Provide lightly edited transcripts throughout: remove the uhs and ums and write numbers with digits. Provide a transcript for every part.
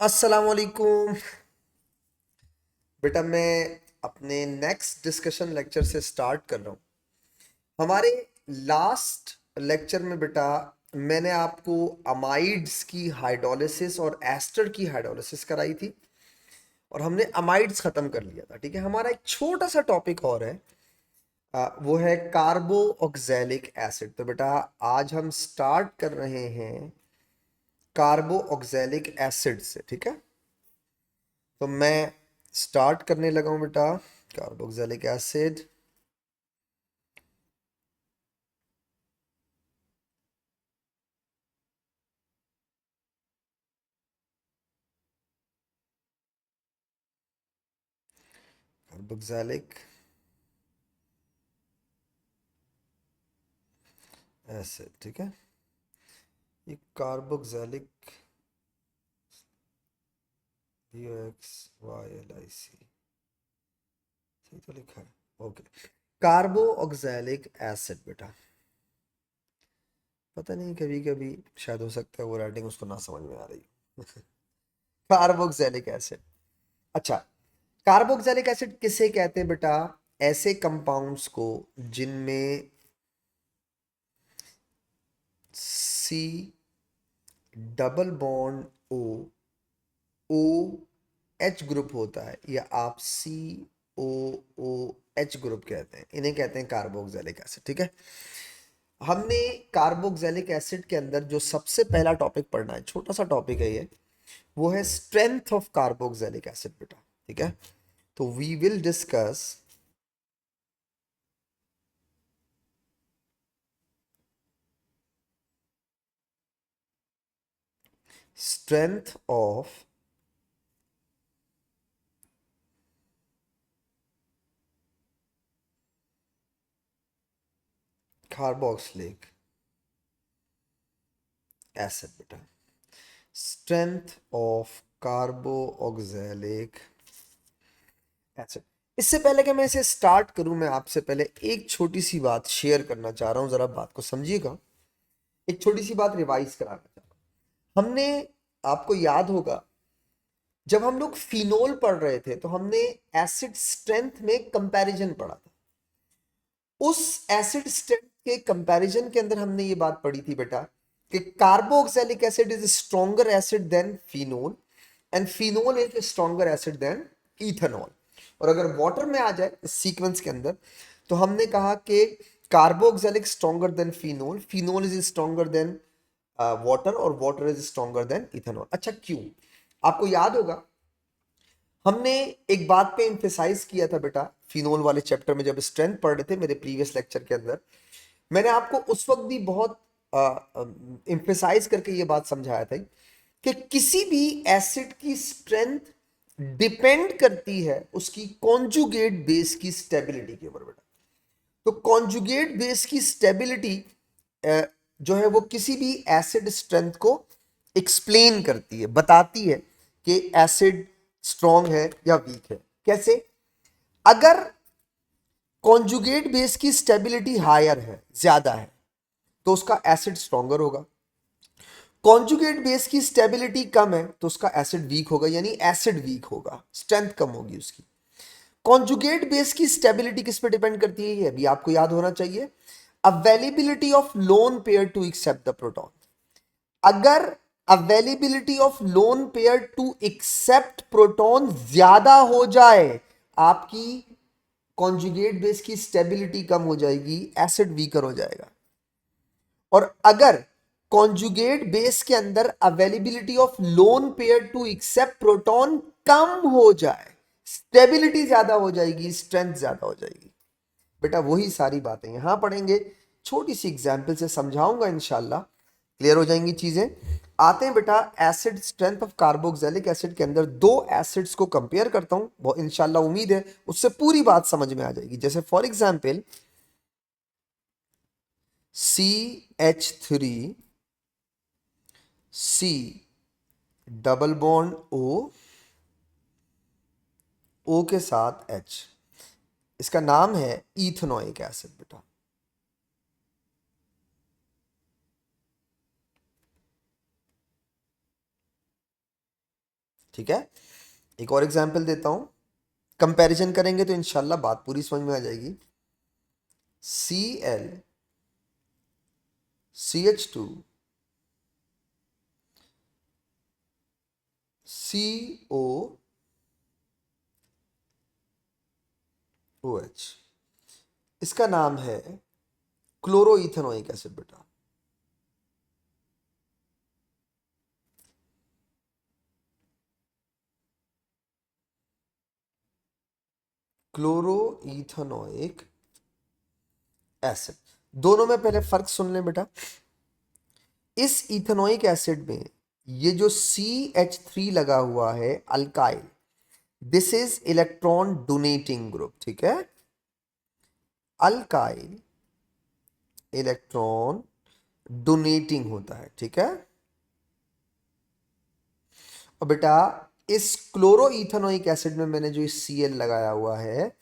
अस्सलाम वालेकुम। बेटा मैं अपने नेक्स्ट डिस्कशन लेक्चर से स्टार्ट कर रहा हूँ। हमारे लास्ट लेक्चर में बेटा मैंने आपको अमाइड्स की हाइड्रोलिसिस और एस्टर की हाइड्रोलिसिस कराई थी और हमने अमाइड्स खत्म कर लिया था। ठीक है, हमारा एक छोटा सा टॉपिक और है। वो है कार्बो ऑक्सैलिक एसिड। तो बेटा आज हम स्टार्ट कर रहे हैं कार्बो ऑक्सैलिक एसिड से। ठीक है, तो मैं स्टार्ट करने लगा हूं बेटा। Carboxylic acid. Carboxylic acid. ठीक है, ये कार्बोक्सिलिक COXYLIC सही तो लिखा है। ओके, कार्बो ऑक्सैलिक एसिड बेटा, पता नहीं कभी कभी शायद हो सकता है वो राइटिंग उसको ना समझ में आ रही हो। Carboxylic acid. अच्छा, कार्बोक्सिलिक एसिड किसे कहते हैं बेटा? ऐसे कंपाउंड्स को जिनमें C double bond O O H group होता है, या आप सी ओ ओ एच ग्रुप कहते हैं, इन्हें कहते हैं कार्बोक्सिलिक एसिड। ठीक है, हमने कार्बोक्सिलिक एसिड के अंदर जो सबसे पहला टॉपिक पढ़ना है, छोटा सा टॉपिक है ये, वो है स्ट्रेंथ ऑफ कार्बोक्सिलिक एसिड बेटा। ठीक है, तो we will discuss strength of carboxylic acid बेटा। Strength of carboxylic acid. इससे पहले कि मैं इसे स्टार्ट करूं, मैं आपसे पहले एक छोटी सी बात शेयर करना चाह रहा हूं, जरा बात को समझिएगा। एक छोटी सी बात रिवाइज कराना चाह रहा हूं। हमने, आपको याद होगा, जब हम लोग फिनोल पढ़ रहे थे तो हमने एसिड स्ट्रेंथ में कंपैरिजन पढ़ा था। उस एसिड स्ट्रेंथ के कंपैरिजन के अंदर हमने ये बात पढ़ी थी बेटा कि carboxylic acid is stronger acid than phenol and phenol is stronger acid than ethanol. और अगर वाटर में आ जाए इस सीक्वेंस के अंदर, तो हमने कहा कि carboxylic stronger than phenol, phenol is stronger than water, और water is stronger than ethanol. अच्छा, क्यों? आपको याद होगा हमने एक बात पे एम्फेसाइज किया था बेटा, फिनोल वाले चैप्टर में जब स्ट्रेंथ पढ़ रहे थे मेरे प्रीवियस लेक्चर के अंदर। मैंने आपको उस वक्त भी बहुत एम्फेसाइज करके ये बात समझाया था कि किसी भी एसिड की स्ट्रेंथ डिपेंड करती है उसकी कॉन्जुगेट बेस की स्टेबिलिटी के ऊपर बेटा। तो कॉन्जुगेट बेस की स्टेबिलिटी जो है वो किसी भी एसिड स्ट्रेंथ को एक्सप्लेन करती है, बताती है कि एसिड स्ट्रॉन्ग है या वीक है। कैसे? अगर कॉन्जुगेट बेस की स्टेबिलिटी हायर है, ज्यादा है, तो उसका एसिड स्ट्रॉन्गर होगा। कॉन्जुगेट बेस की स्टेबिलिटी कम है तो उसका एसिड वीक होगा, यानी एसिड वीक होगा, स्ट्रेंथ कम होगी उसकी। कॉन्जुगेट बेस की स्टेबिलिटी किस पे डिपेंड करती है, ये भी आपको याद होना चाहिए। Availability of lone pair to accept the proton. अगर availability of lone pair to accept proton ज्यादा हो जाए, आपकी कॉन्जुगेट बेस की स्टेबिलिटी कम हो जाएगी, एसिड वीकर हो जाएगा। और अगर कॉन्जुगेट बेस के अंदर availability of lone pair to accept proton कम हो जाए, स्टेबिलिटी ज्यादा हो जाएगी, स्ट्रेंथ ज्यादा हो जाएगी। बेटा वही सारी बातें यहां पढ़ेंगे, छोटी सी एग्जाम्पल से समझाऊंगा, इंशाल्लाह क्लियर हो जाएंगी चीजें। आते हैं बेटा acid strength of carboxylic acid के अंदर दो एसिड्स को कंपेयर करता हूं, इंशाल्लाह उम्मीद है उससे पूरी बात समझ में आ जाएगी। जैसे for example CH3 C double bond O के साथ H, इसका नाम है इथेनोइक एसिड बेटा। ठीक है, एक और एग्जाम्पल देता हूं, कंपैरिजन करेंगे तो इंशाल्लाह बात पूरी समझ में आ जाएगी। Cl CH2 COOH, इसका नाम है क्लोरोइथेनॉइक एसिड बेटा। क्लोरोइथेनॉइक एसिड, दोनों में पहले फर्क सुन लें बेटा। इस इथेनॉइक एसिड में ये जो CH3 लगा हुआ है alkyl, this is electron donating group, ठीक है, अल्काइल इलेक्ट्रॉन डोनेटिंग होता है, ठीक है। और बेटा इस क्लोरोइथेनॉइक एसिड में मैंने जो इस Cl लगाया हुआ है,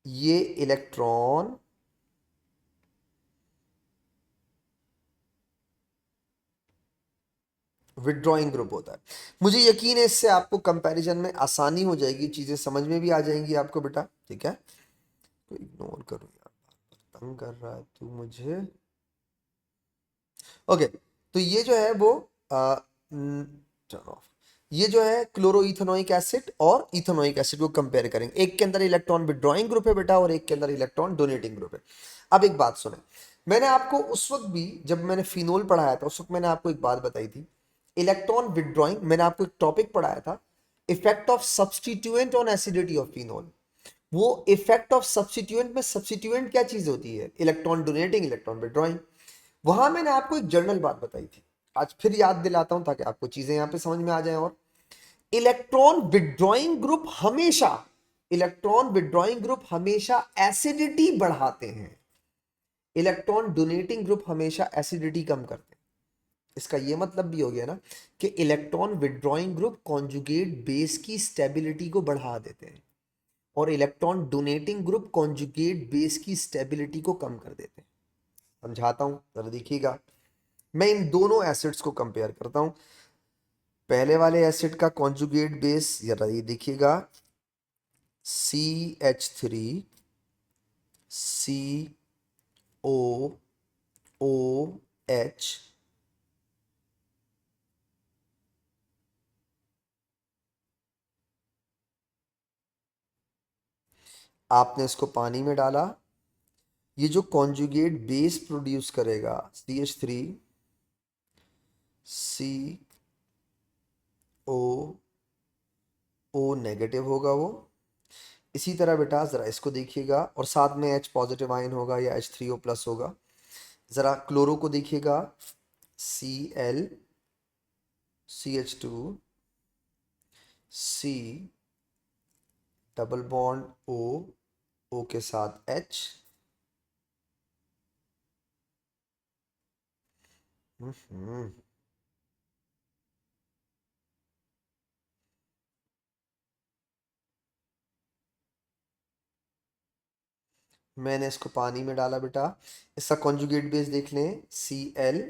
ये इलेक्ट्रॉन विड्रॉइंग ग्रुप होता है। मुझे यकीन है इससे आपको कंपैरिजन में आसानी हो जाएगी, चीजें समझ में भी आ जाएंगी आपको बेटा, ठीक है। तो इग्नोर करो यार, तंग कर रहा है तू मुझे। ओके, तो ये जो है वो टर्न ऑफ, ये जो है क्लोरोइथेनॉइक एसिड और इथेनॉइक एसिड को कंपेयर करेंगे। एक के अंदर इलेक्ट्रॉन विड्रॉइंग ग्रुप है बेटा और एक के अंदर इलेक्ट्रॉन डोनेटिंग ग्रुप है। अब एक बात सुने, मैंने आपको उस वक्त भी जब मैंने फिनोल पढ़ाया था उस वक्त मैंने आपको एक बात बताई थी, इलेक्ट्रॉन विड्रॉइंग, मैंने आपको एक टॉपिक पढ़ाया था, effect of substituent on acidity of phenol. वो इफेक्ट ऑफ सब्सटीट्यूएंट में सब्सटीट्यूएंट क्या चीज होती है, इलेक्ट्रॉन डोनेटिंग इलेक्ट्रॉन विड्रॉइंग। वहां मैंने आपको एक जनरल बात बताई थी, आज फिर याद दिलाता हूं ताकि आपको चीजें यहां पे समझ में आ जाएं। और इलेक्ट्रॉन विड्रॉइंग ग्रुप हमेशा, इलेक्ट्रॉन विड्रॉइंग ग्रुप हमेशा एसिडिटी बढ़ाते हैं, इलेक्ट्रॉन डोनेटिंग ग्रुप हमेशा एसिडिटी कम करते हैं। इसका यह मतलब भी हो गया ना कि electron withdrawing group conjugate base की स्टेबिलिटी को बढ़ा देते हैं और electron donating group conjugate base की स्टेबिलिटी को कम कर देते हैं। समझाता हूं, जरा देखिएगा। मैं इन दोनों एसिड्स को कंपेयर करता हूं। पहले वाले एसिड का कॉन्जुगेट बेस जरा ये देखिएगा, CH3 COOH, आपने इसको पानी में डाला, ये जो कॉन्जुगेट बेस प्रोड्यूस करेगा CH3 COO नेगेटिव होगा वो। इसी तरह बेटा जरा इसको देखिएगा और साथ में H पॉजिटिव आयन होगा या H3O प्लस होगा। जरा क्लोरो को देखिएगा, Cl CH2 C double bond O के साथ H। हम्म मैंने इसको पानी में डाला बेटा, इसका कॉन्जुगेट बेस देख लें, Cl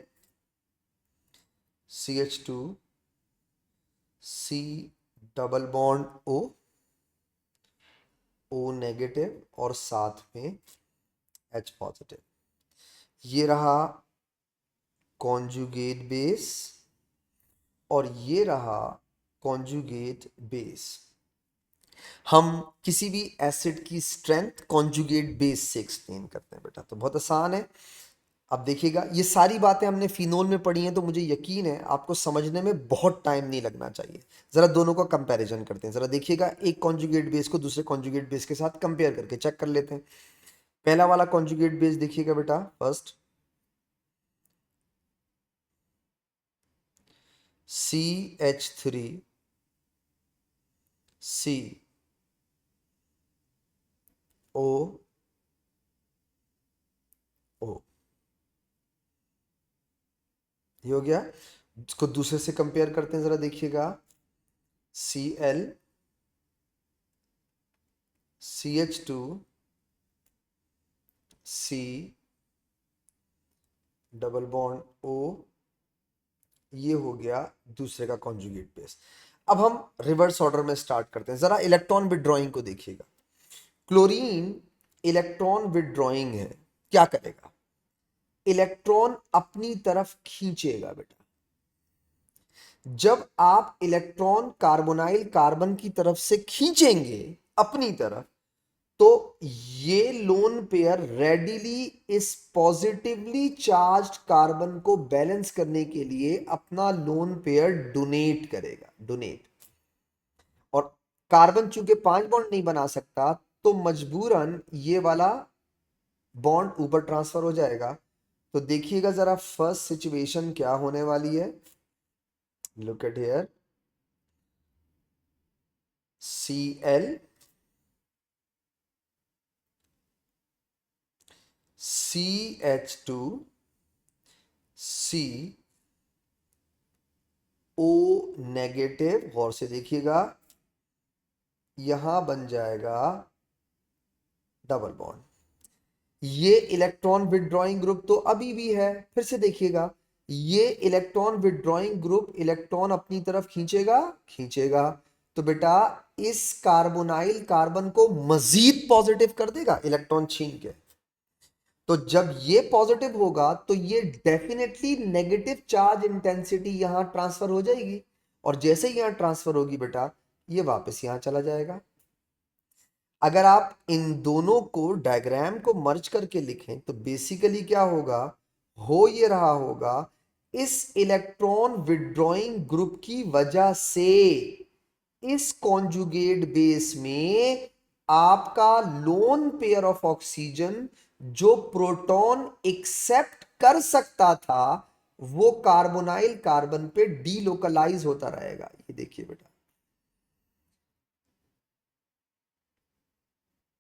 CH2 C double bond O negative और साथ में H पॉजिटिव। ये रहा कॉन्जुगेट बेस और ये रहा कॉन्जुगेट बेस। हम किसी भी एसिड की स्ट्रेंथ कॉन्जुगेट बेस से एक्सप्लेन करते हैं बेटा, तो बहुत आसान है। अब देखिएगा, ये सारी बातें हमने फिनोल में पढ़ी हैं तो मुझे यकीन है आपको समझने में बहुत टाइम नहीं लगना चाहिए। जरा दोनों का कंपैरिजन करते हैं, जरा देखिएगा, एक कॉन्जुगेट बेस को दूसरे कॉन्जुगेट बेस के साथ कंपेयर करके चेक कर लेते हैं। पहला वाला कॉन्जुगेट बेस देखिएगा बेटा, फर्स्ट CH3 COO, ये हो गया। इसको दूसरे से कंपेयर करते हैं, जरा देखिएगा, Cl CH2 C double bond O, ये हो गया दूसरे का कॉन्जुगेट बेस। अब हम रिवर्स ऑर्डर में स्टार्ट करते हैं, जरा इलेक्ट्रॉन विदड्रॉइंग को देखिएगा। क्लोरीन इलेक्ट्रॉन विदड्रॉइंग है, क्या करेगा? इलेक्ट्रॉन अपनी तरफ खींचेगा बेटा। जब आप इलेक्ट्रॉन कार्बोनाइल कार्बन की तरफ से खींचेंगे अपनी तरफ, तो ये लोन पेयर रेडिली इस पॉजिटिवली चार्ज्ड कार्बन को बैलेंस करने के लिए अपना लोन पेयर डोनेट करेगा, डोनेट। और कार्बन चूंकि 5 बॉन्ड नहीं बना सकता, तो मजबूरन ये वाला बॉन्ड ऊपर ट्रांसफर हो जाएगा। तो देखिएगा जरा फर्स्ट सिचुएशन क्या होने वाली है। Look at here, Cl CH2 C O negative, गौर से देखिएगा, यहां बन जाएगा डबल बॉन्ड। ये इलेक्ट्रॉन विदड्रॉइंग ग्रुप तो अभी भी है, फिर से देखिएगा, ये इलेक्ट्रॉन विदड्रॉइंग ग्रुप इलेक्ट्रॉन अपनी तरफ खींचेगा, खींचेगा, तो बेटा इस कार्बोनाइल कार्बन को मजीद पॉजिटिव कर देगा इलेक्ट्रॉन छीन के। तो जब ये पॉजिटिव होगा तो ये डेफिनेटली नेगेटिव चार्ज इंटेंसिटी यहां ट्रांसफर हो जाएगी, और जैसे ही यहां ट्रांसफर होगी बेटा, ये वापस यहां चला जाएगा। अगर आप इन दोनों को डायग्राम को मर्ज करके लिखें तो बेसिकली क्या होगा, हो ये रहा होगा, इस इलेक्ट्रॉन विदड्रॉइंग ग्रुप की वजह से इस कॉन्जुगेट बेस में आपका लोन पेयर ऑफ ऑक्सीजन जो प्रोटॉन एक्सेप्ट कर सकता था, वो कार्बोनाइल कार्बन पे डीलोकलाइज होता रहेगा। ये देखिए बेटा,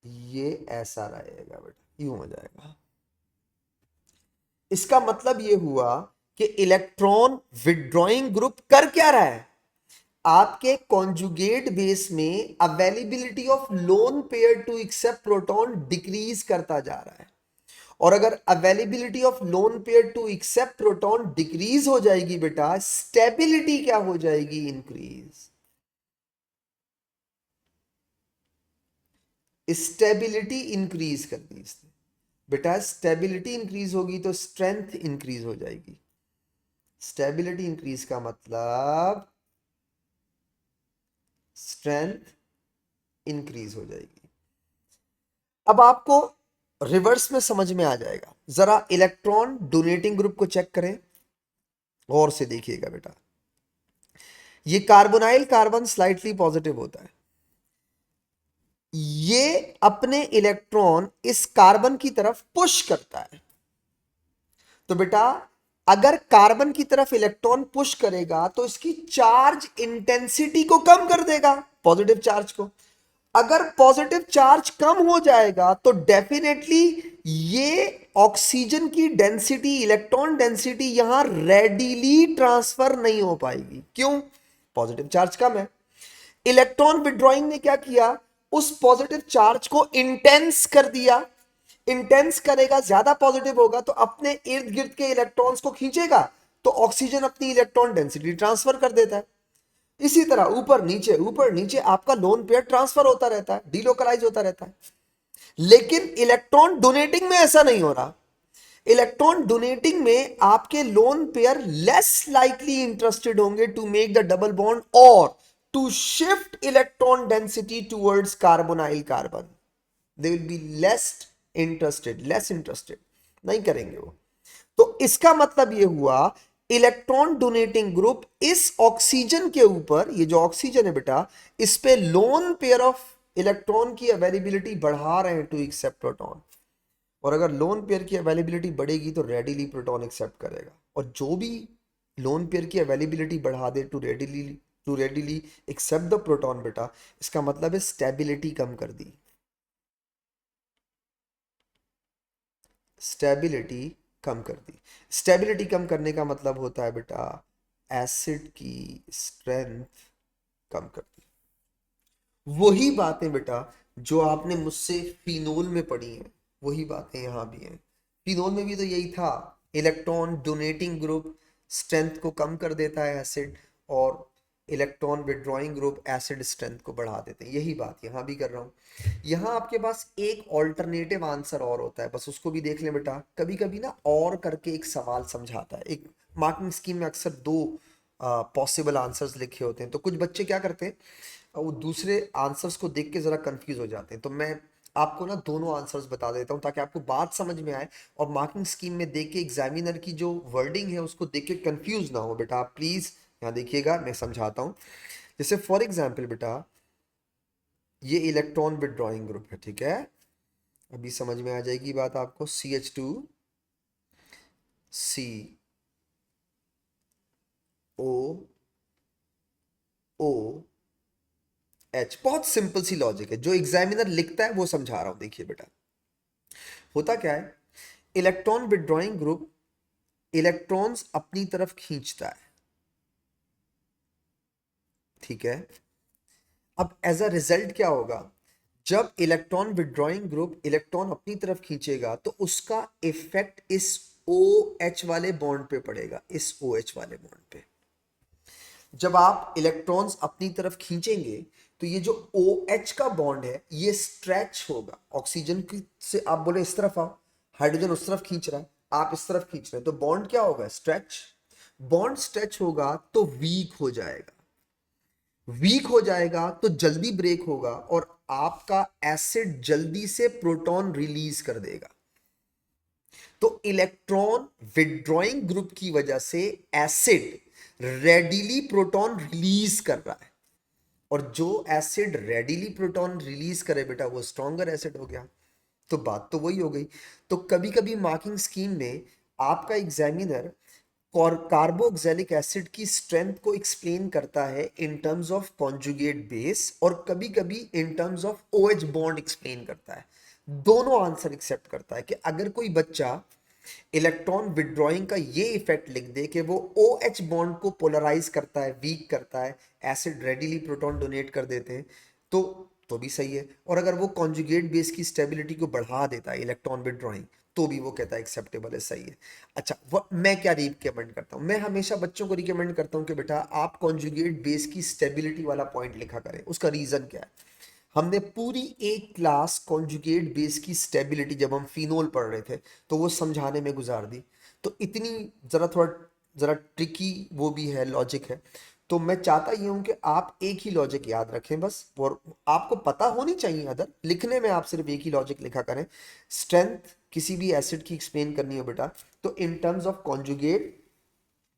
ये ऐसा रहेगा बेटा, यूं हो जाएगा। इसका मतलब ये हुआ कि इलेक्ट्रॉन विदड्रॉइंग ग्रुप कर क्या रहा है, आपके कॉन्जुगेट बेस में availability of lone pair to accept proton decrease करता जा रहा है। और अगर availability of lone pair to accept proton decrease हो जाएगी बेटा, स्टेबिलिटी क्या हो जाएगी, इंक्रीज। स्टेबिलिटी इंक्रीज कर दी इसने बेटा, स्टेबिलिटी इंक्रीज होगी तो स्ट्रेंथ इंक्रीज हो जाएगी। स्टेबिलिटी इंक्रीज का मतलब स्ट्रेंथ इंक्रीज हो जाएगी। अब आपको रिवर्स में समझ में आ जाएगा। जरा इलेक्ट्रॉन डोनेटिंग ग्रुप को चेक करें, गौर से देखिएगा बेटा। ये कार्बोनाइल कार्बन स्लाइटली पॉजिटिव होता है, ये अपने इलेक्ट्रॉन इस कार्बन की तरफ पुश करता है। तो बेटा अगर कार्बन की तरफ इलेक्ट्रॉन पुश करेगा तो इसकी चार्ज इंटेंसिटी को कम कर देगा, पॉजिटिव चार्ज को। अगर पॉजिटिव चार्ज कम हो जाएगा तो डेफिनेटली ये ऑक्सीजन की डेंसिटी, इलेक्ट्रॉन डेंसिटी यहां रेडिली ट्रांसफर नहीं हो पाएगी। क्यों? पॉजिटिव चार्ज कम है। इलेक्ट्रॉन विड्रॉइंग ने क्या किया, उस पॉजिटिव चार्ज को इंटेंस कर दिया। इंटेंस करेगा, ज्यादा पॉजिटिव होगा तो अपने इर्द गिर्द के इलेक्ट्रॉन्स को खींचेगा, तो ऑक्सीजन अपनी इलेक्ट्रॉन डेंसिटी ट्रांसफर कर देता है। इसी तरह ऊपर नीचे आपका लोन पेयर ट्रांसफर होता रहता है, डीलोकलाइज होता रहता है। लेकिन इलेक्ट्रॉन डोनेटिंग में ऐसा नहीं हो रहा। इलेक्ट्रॉन डोनेटिंग में आपके lone pair less likely interested होंगे to make the double bond और to shift electron density towards carbonyl carbon. They will be less interested, नहीं करेंगे वो। तो इसका मतलब ये हुआ, इलेक्ट्रॉन डोनेटिंग ग्रुप इस ऑक्सीजन के ऊपर, ये जो ऑक्सीजन है बेटा, इस पे लोन पेयर ऑफ इलेक्ट्रॉन की अवेलेबिलिटी बढ़ा रहे हैं टू एक्सेप्ट प्रोटॉन। और अगर लोन पेयर की अवेलेबिलिटी बढ़ेगी तो रेडिली प्रोटॉन एक्सेप्ट करेगा। और जो भी लोन पेयर की अवेलेबिलिटी बढ़ा दे to readily accept the proton बेटा, इसका मतलब है स्टेबिलिटी कम कर दी। स्टेबिलिटी कम कर दी। स्टेबिलिटी कम करने का मतलब होता है बेटा एसिड की स्ट्रेंथ कम कर दी। वही बातें बेटा जो आपने मुझसे फिनोल में पढ़ी हैं, वही बातें यहां भी हैं। फिनोल में भी तो यही था, इलेक्ट्रॉन डोनेटिंग ग्रुप स्ट्रेंथ को कम कर देता है एसिड, और electron withdrawing group acid strength को बढ़ा देते हैं। यही बात यहाँ भी कर रहा हूँ। यहाँ आपके पास एक ऑल्टरनेटिव आंसर और होता है, बस उसको भी देख लें बेटा। कभी कभी ना और करके एक सवाल समझाता है। एक मार्किंग स्कीम में अक्सर दो पॉसिबल आंसर्स लिखे होते हैं, तो कुछ बच्चे क्या करते हैं, वो दूसरे आंसर्स को देख के जरा कंफ्यूज हो जाते हैं। तो मैं आपको ना दोनों आंसर्स बता देता हूँ ताकि आपको बात समझ में आए, और मार्किंग स्कीम में देख के एग्जामिनर की जो वर्डिंग है उसको देख के कंफ्यूज ना हो। बेटा आप प्लीज यहाँ देखिएगा, मैं समझाता हूँ। जैसे फॉर एग्जाम्पल बेटा, ये इलेक्ट्रॉन विड्रॉइंग ग्रुप है, ठीक है। अभी समझ में आ जाएगी बात आपको। CH2COOH, बहुत सिंपल सी लॉजिक है, जो एग्जामिनर लिखता है वो समझा रहा हूं। देखिए बेटा, होता क्या है, इलेक्ट्रॉन विड्रॉइंग ग्रुप इलेक्ट्रॉन्स अपनी तरफ खींचता है, ठीक है। अब एज अ रिजल्ट क्या होगा, जब इलेक्ट्रॉन विड्रॉइंग ग्रुप इलेक्ट्रॉन अपनी तरफ खींचेगा तो उसका इफेक्ट इस OH वाले बॉन्ड पे पड़ेगा, इस OH वाले बॉन्ड पे। जब आप इलेक्ट्रॉन्स अपनी तरफ खींचेंगे तो ये जो OH का बॉन्ड है ये स्ट्रेच होगा। ऑक्सीजन की से आप बोले इस तरफ आओ, हाइड्रोजन उस तरफ खींच रहा है, आप इस तरफ खींच रहे हैं, तो बॉन्ड क्या होगा, स्ट्रेच। बॉन्ड स्ट्रेच होगा तो वीक हो जाएगा, वीक हो जाएगा तो जल्दी ब्रेक होगा, और आपका एसिड जल्दी से प्रोटॉन रिलीज कर देगा। तो इलेक्ट्रॉन विड्रॉइंग ग्रुप की वजह से एसिड रेडिली प्रोटॉन रिलीज कर रहा है, और जो एसिड रेडिली प्रोटॉन रिलीज करे बेटा वो स्ट्रॉन्गर एसिड हो गया। तो बात तो वही हो गई। तो कभी कभी मार्किंग स्कीम में आपका एग्जामिनर कार्बोक्सिलिक एसिड की स्ट्रेंथ को एक्सप्लेन करता है in terms of conjugate base, और कभी कभी in terms of OH bond explain करता है। दोनों आंसर एक्सेप्ट करता है कि अगर कोई बच्चा इलेक्ट्रॉन विड्रॉइंग का ये इफेक्ट लिख दे कि वो OH बॉन्ड को पोलराइज करता है, वीक करता है, एसिड रेडिली प्रोटॉन डोनेट कर देते हैं, तो भी सही है। और अगर वो कॉन्जुगेट बेस की स्टेबिलिटी को बढ़ा देता है इलेक्ट्रॉन विड्रॉइंग, तो भी वो कहता है एक्सेप्टेबल है, सही है। अच्छा, मैं क्या रिकमेंड करता हूँ, मैं हमेशा बच्चों को रिकमेंड करता हूँ कि बेटा आप कॉन्जुगेट बेस की स्टेबिलिटी वाला पॉइंट लिखा करें। उसका रीजन क्या है, हमने पूरी एक क्लास कॉन्जुगेट बेस की स्टेबिलिटी जब हम फिनोल पढ़ रहे थे तो वो समझाने में गुजार दी। तो इतनी जरा ट्रिकी वो भी है, लॉजिक है। तो मैं चाहता ये हूं कि आप एक ही लॉजिक याद रखें बस, और आपको पता होनी चाहिए, अदर लिखने में आप सिर्फ एक ही लॉजिक लिखा करें। स्ट्रेंथ किसी भी एसिड की एक्सप्लेन करनी हो बेटा, तो in terms of conjugate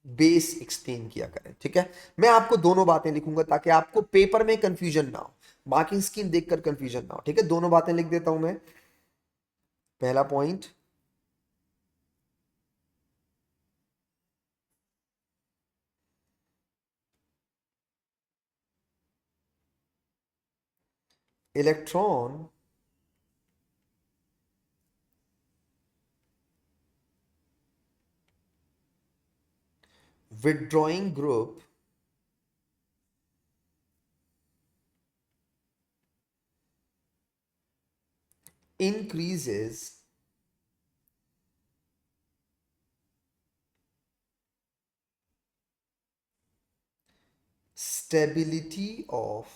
base explain किया करें, ठीक है। मैं आपको दोनों बातें लिखूंगा ताकि आपको पेपर में कंफ्यूजन ना हो, मार्किंग स्कीम देखकर कंफ्यूजन ना हो, ठीक है। दोनों बातें लिख देता हूं मैं। पहला point, electron withdrawing group increases stability of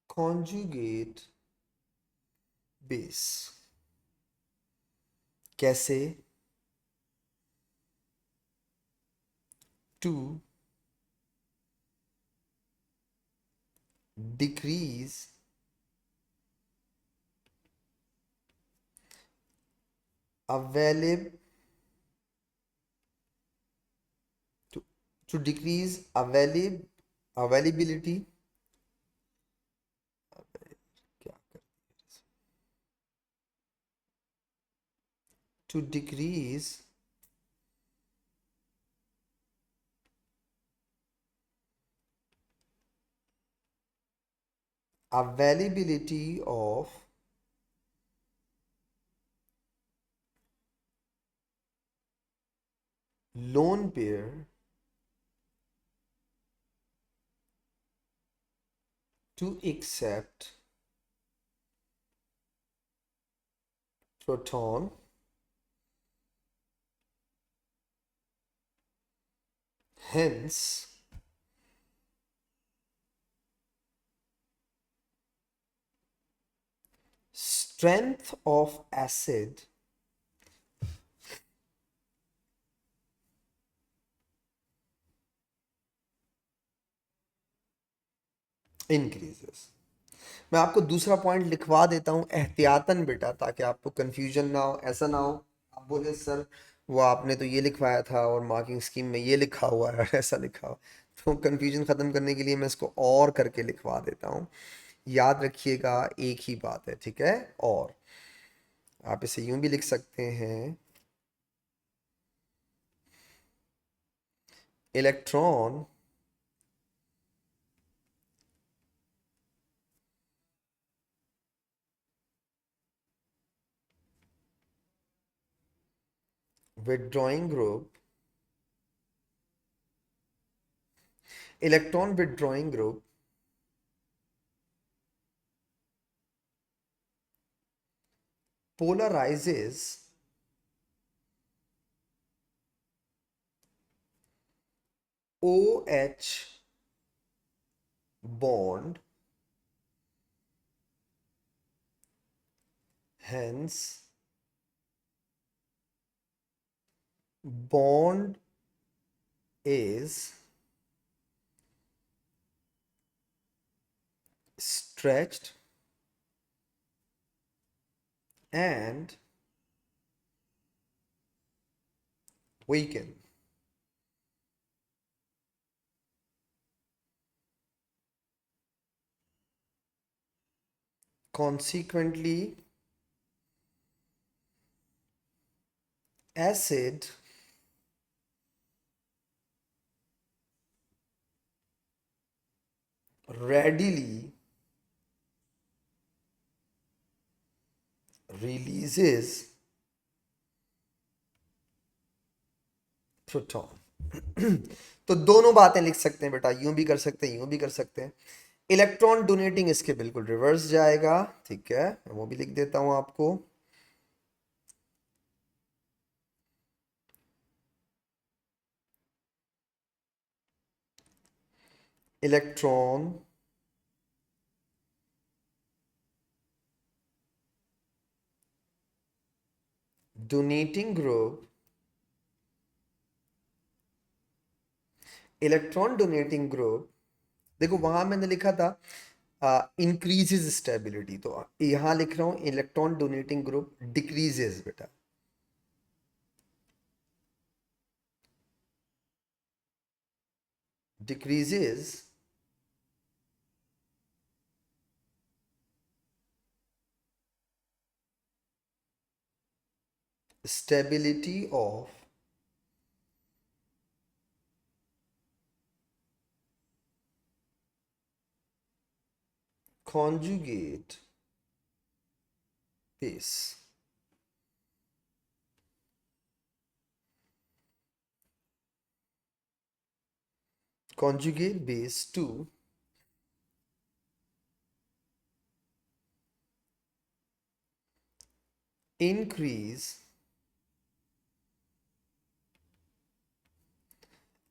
conjugate base। कैसे, to decrease available to, to decrease availability, क्या कर, to decrease availability of lone pair to accept proton, hence strength of acid increases. मैं आपको दूसरा पॉइंट लिखवा देता हूँ एहतियातन बेटा, ताकि आपको कंफ्यूजन ना हो, ऐसा ना हो आप बोले सर वो आपने तो ये लिखवाया था और मार्किंग स्कीम में ये लिखा हुआ है ऐसा लिखा हुआ। तो कंफ्यूजन ख़त्म करने के लिए मैं इसको और करके लिखवा देता हूँ। याद रखिएगा एक ही बात है, ठीक है। और आप इसे यूं भी लिख सकते हैं, electron withdrawing group, electron withdrawing group polarizes OH bond, hence bond is stretched and weakened. Consequently, acid readily releases proton. तो दोनों बातें लिख सकते हैं बेटा, यूं भी कर सकते हैं यूं भी कर सकते हैं। इलेक्ट्रॉन डोनेटिंग इसके बिल्कुल रिवर्स जाएगा, ठीक है, मैं वो भी लिख देता हूं आपको। Electron donating group, electron donating group, देखो वहां मैंने लिखा था इंक्रीजेस स्टेबिलिटी, तो यहां लिख रहा हूं इलेक्ट्रॉन डोनेटिंग ग्रुप डिक्रीजेस बेटा। Decreases stability of conjugate base, conjugate base to increase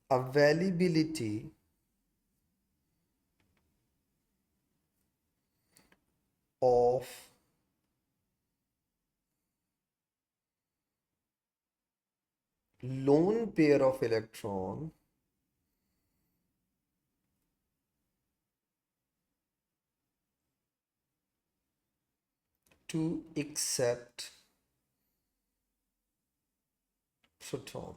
availability of lone pair of electron to accept proton.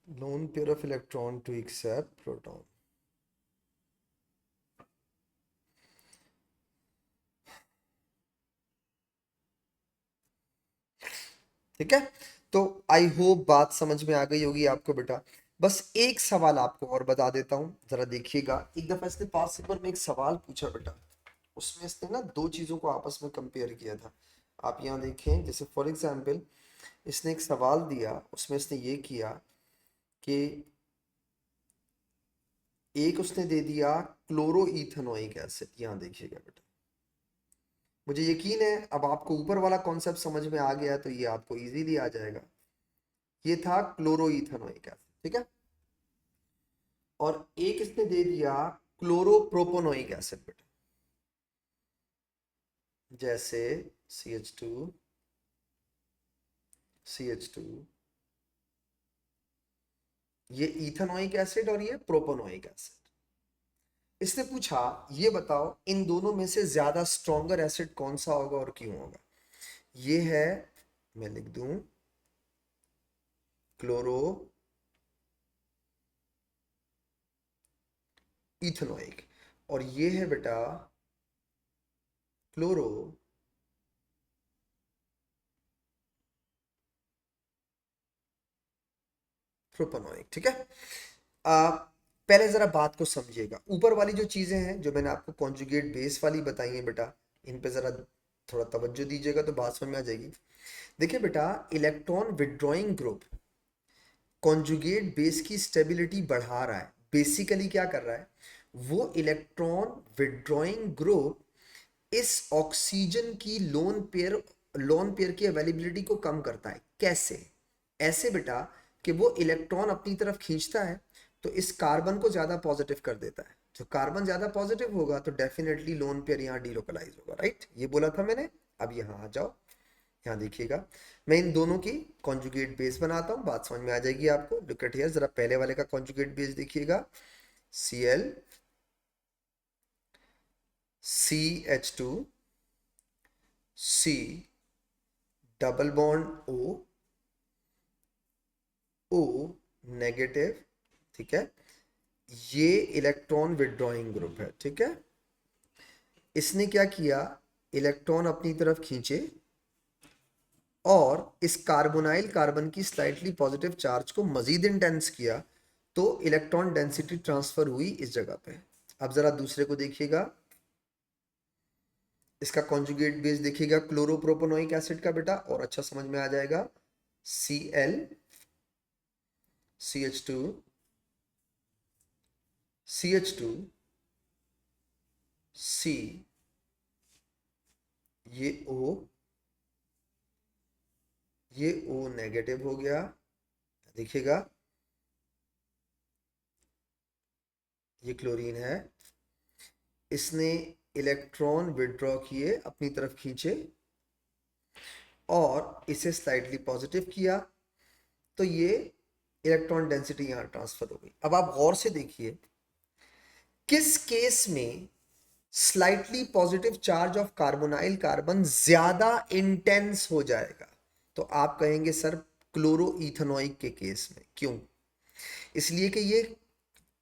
Lone pair of electron to accept proton. ठीक है, तो I hope बात समझ में आ गई होगी आपको बेटा। बस एक सवाल आपको और बता देता हूँ, जरा देखिएगा। एक दफा इसने पास पेपर में एक सवाल पूछा बेटा, उसमें इसने ना दो चीजों को आपस में कंपेयर किया था। आप यहाँ देखें, जैसे फॉर एग्जाम्पल इसने एक सवाल दिया, उसमें इसने ये किया कि एक उसने दे दिया क्लोरो इथेनोइक एसिड, यहाँ देखिएगा बेटा, मुझे यकीन है अब आपको ऊपर वाला कॉन्सेप्ट समझ में आ गया, तो ये आपको इजीली आ जाएगा। ये था क्लोरोइथेनॉइक एसिड, ठीक है। और एक इसने दे दिया क्लोरोप्रोपोनोइक एसिड बेटा, जैसे CH2 CH2, ये इथेनॉइक एसिड और ये प्रोपोनोइक एसिड। इसने पूछा ये बताओ इन दोनों में से ज्यादा स्ट्रॉन्गर एसिड कौन सा होगा और क्यों होगा। ये है, मैं लिख दूं, क्लोरो इथेनॉइक, और ये है बेटा क्लोरो प्रोपोनोइक, ठीक है। पहले जरा बात को समझिएगा, ऊपर वाली जो चीजें हैं जो मैंने आपको कॉन्जुगेट बेस वाली बताई है बेटा, इन पे जरा थोड़ा तवज्जो दीजिएगा तो बात समझ में आ जाएगी। देखिए बेटा, electron withdrawing group conjugate base की स्टेबिलिटी बढ़ा रहा है। बेसिकली क्या कर रहा है, वो इलेक्ट्रॉन विड्रॉइंग ग्रुप इस ऑक्सीजन की लोन पेयर की अवेलेबिलिटी को कम करता है। कैसे? ऐसे बेटा कि वो इलेक्ट्रॉन अपनी तरफ खींचता है तो इस कार्बन को ज्यादा पॉजिटिव कर देता है। जो कार्बन ज्यादा पॉजिटिव होगा तो डेफिनेटली लोन पेयर यहाँ डीलोकलाइज होगा, राइट। ये बोला था मैंने। अब यहाँ आ जाओ, यहाँ देखिएगा, मैं इन दोनों की कॉन्जुगेट बेस बनाता हूँ, बात समझ में आ जाएगी आपको। लुक एट हियर, जरा पहले वाले का कॉन्जुगेट बेस देखिएगा, Cl CH2 C double bond O negative, ठीक है। ये इलेक्ट्रॉन विड्रॉइंग ग्रुप है, ठीक है। इसने क्या किया, इलेक्ट्रॉन अपनी तरफ खींचे और इस कार्बोनाइल कार्बन की स्लाइटली पॉजिटिव चार्ज को मजीद इंटेंस किया, तो इलेक्ट्रॉन डेंसिटी ट्रांसफर हुई इस जगह पे। अब जरा दूसरे को देखिएगा, इसका कॉन्जुगेट बेस देखिएगा क्लोरोप्रोपोनोइक एसिड का बेटा, और अच्छा समझ में आ जाएगा। Cl CH2 CH2 C, ये O, ये O नेगेटिव हो गया, देखिएगा ये क्लोरीन है। इसने इलेक्ट्रॉन विड्रॉ किए, अपनी तरफ खींचे और इसे स्लाइटली पॉजिटिव किया, तो ये इलेक्ट्रॉन डेंसिटी यहां ट्रांसफर हो गई। अब आप गौर से देखिए, किस केस में slightly positive charge of carbonyl carbon ज्यादा इंटेंस हो जाएगा, तो आप कहेंगे सर क्लोरोइथेनॉइक के केस में। क्यों? इसलिए कि ये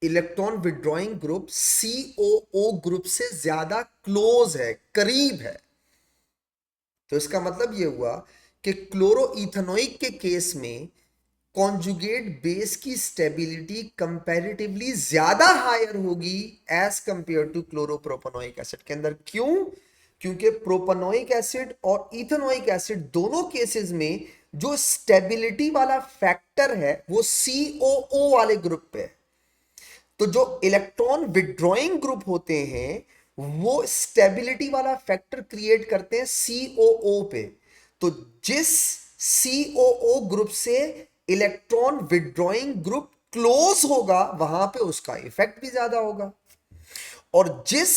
electron withdrawing group COO group से ज्यादा क्लोज है, करीब है। तो इसका मतलब यह हुआ कि क्लोरोइथेनॉइक के केस में कॉन्जुगेट बेस की स्टेबिलिटी कंपैरेटिवली ज्यादा हायर होगी एज कंपेयर टू क्लोरोप्रोपेनोइक एसिड के अंदर। क्यों? क्योंकि प्रोपेनोइक एसिड और इथेनोइक एसिड दोनों केसेस में जो स्टेबिलिटी वाला फैक्टर है वो COO वाले ग्रुप पे है। तो जो इलेक्ट्रॉन विड्रॉइंग ग्रुप होते हैं वो स्टेबिलिटी वाला फैक्टर क्रिएट करते हैं COO पे। तो जिस COO ग्रुप से इलेक्ट्रॉन विड्रॉइंग ग्रुप क्लोज होगा वहां पे उसका इफेक्ट भी ज्यादा होगा, और जिस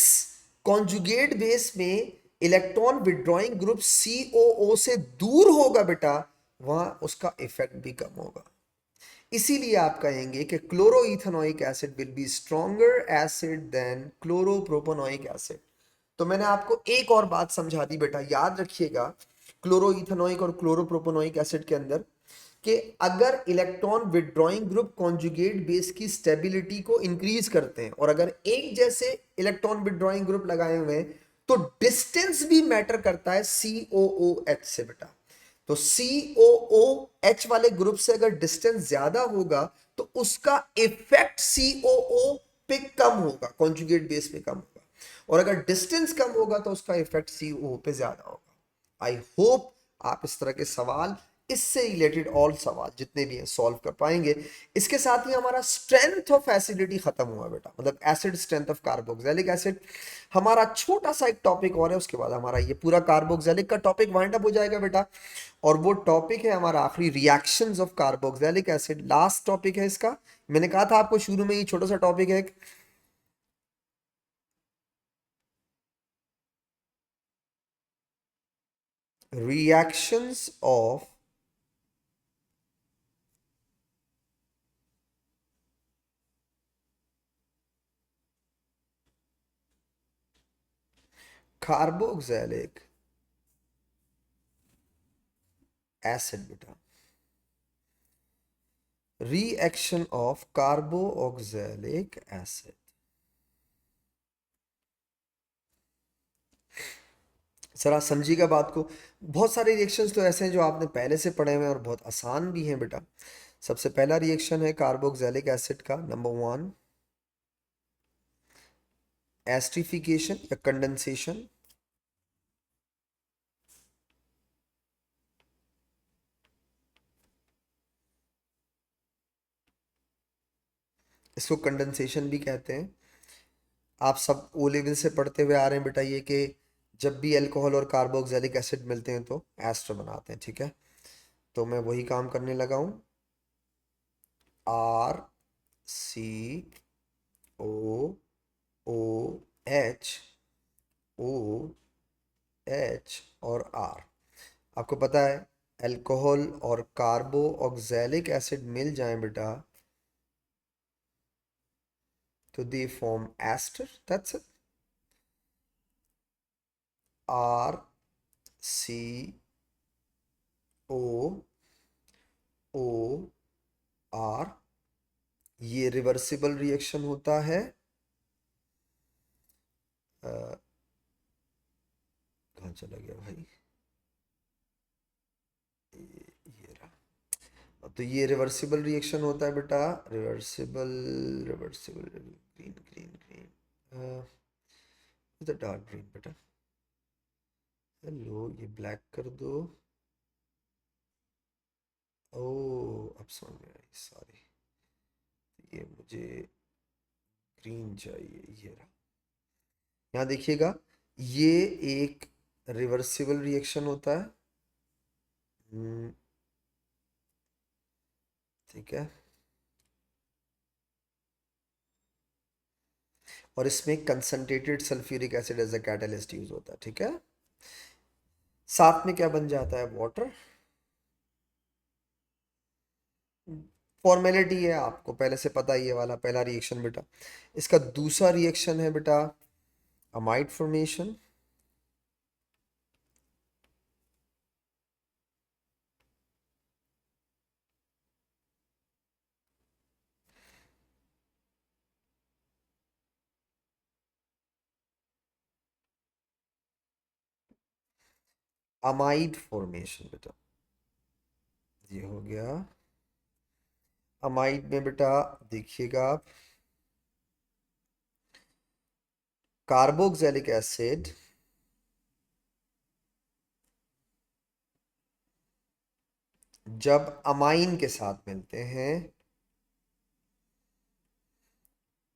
कॉन्जुगेट बेस में इलेक्ट्रॉन विड्रॉइंग ग्रुप COO से दूर होगा बेटा, वहां उसका इफेक्ट भी कम होगा। इसीलिए आप कहेंगे कि chloroethanoic acid will be stronger acid than chloropropanoic acid. तो मैंने आपको एक और बात समझा दी बेटा, याद रखिएगा क्लोरोइथेनॉइक और क्लोरोप्रोपेनोइक एसिड के अंदर कि अगर electron withdrawing group conjugate base की स्टेबिलिटी को इंक्रीज करते हैं और अगर एक जैसे इलेक्ट्रॉन विड्रॉइंग ग्रुप लगाए हुए हैं तो डिस्टेंस भी मैटर करता है COOH से बेटा। तो COOH वाले ग्रुप से अगर डिस्टेंस ज्यादा होगा तो उसका इफेक्ट COO पे कम होगा, कॉन्जुगेट बेस पे कम होगा, और अगर डिस्टेंस कम होगा तो उसका इफेक्ट COO पे ज्यादा होगा। आई होप आप इस तरह के सवाल इससे रिलेटेड ऑल सवाल जितने भी हैं सॉल्व कर पाएंगे। इसके साथ ही हमारा स्ट्रेंथ ऑफ एसिडिटी खत्म हुआ बेटा, मतलब acid strength of carboxylic acid. हमारा छोटा सा एक टॉपिक और है, उसके बाद हमारा ये पूरा कार्बोक्सिलिक का टॉपिक वाइंड अप हो जाएगा बेटा। और वो टॉपिक है हमारा आखिरी, reactions of carboxylic acid, last topic है इसका। मैंने कहा था आपको शुरू में, ये छोटा सा टॉपिक है, reactions of carboxylic acid बेटा, reaction of carboxylic acid। जरा समझिएगा बात को। बहुत सारे रिएक्शंस तो ऐसे हैं जो आपने पहले से पढ़े हुए हैं और बहुत आसान भी हैं बेटा। सबसे पहला रिएक्शन है कार्बोक्सिलिक एसिड का, नंबर 1 एस्ट्रिफिकेशन या कंडेंसेशन। इसको कंडेंसेशन भी कहते हैं। आप सब ओ लेवल से पढ़ते हुए आ रहे हैं बेटा ये, कि जब भी अल्कोहल और कार्बोक्सिलिक एसिड मिलते हैं तो एस्टर बनाते हैं, ठीक है। तो मैं वही काम करने लगा हूं, are C O O H O H और आर। आपको पता है अल्कोहल और कार्बो ऑक्सैलिक एसिड मिल जाएं बेटा तो they form ester, that's it. R C O O R, ये रिवर्सिबल रिएक्शन होता है। कहाँ चला गया भाई, ये रहा। तो ये रिवर्सिबल रिएक्शन होता है बेटा, reversible, reversible, green green green, इधर डार्क ग्रीन बेटा। हेलो, ये ब्लैक कर दो। ओ, अब समझ में आई, सॉरी। ये मुझे ग्रीन चाहिए, ये रहा। यहाँ देखिएगा, ये एक रिवर्सिबल रिएक्शन होता है, ठीक है। और इसमें concentrated sulphuric acid as a catalyst use होता है, ठीक है। साथ में क्या बन जाता है, वाटर। फॉर्मेलिटी है, आपको पहले से पता ही है, वाला पहला रिएक्शन बेटा। इसका दूसरा रिएक्शन है बेटा अमाइड फॉर्मेशन। अमाइड फॉर्मेशन बेटा, ये हो गया। अमाइड में बेटा देखिएगा आप, कार्बोक्सिलिक एसिड जब अमाइन के साथ मिलते हैं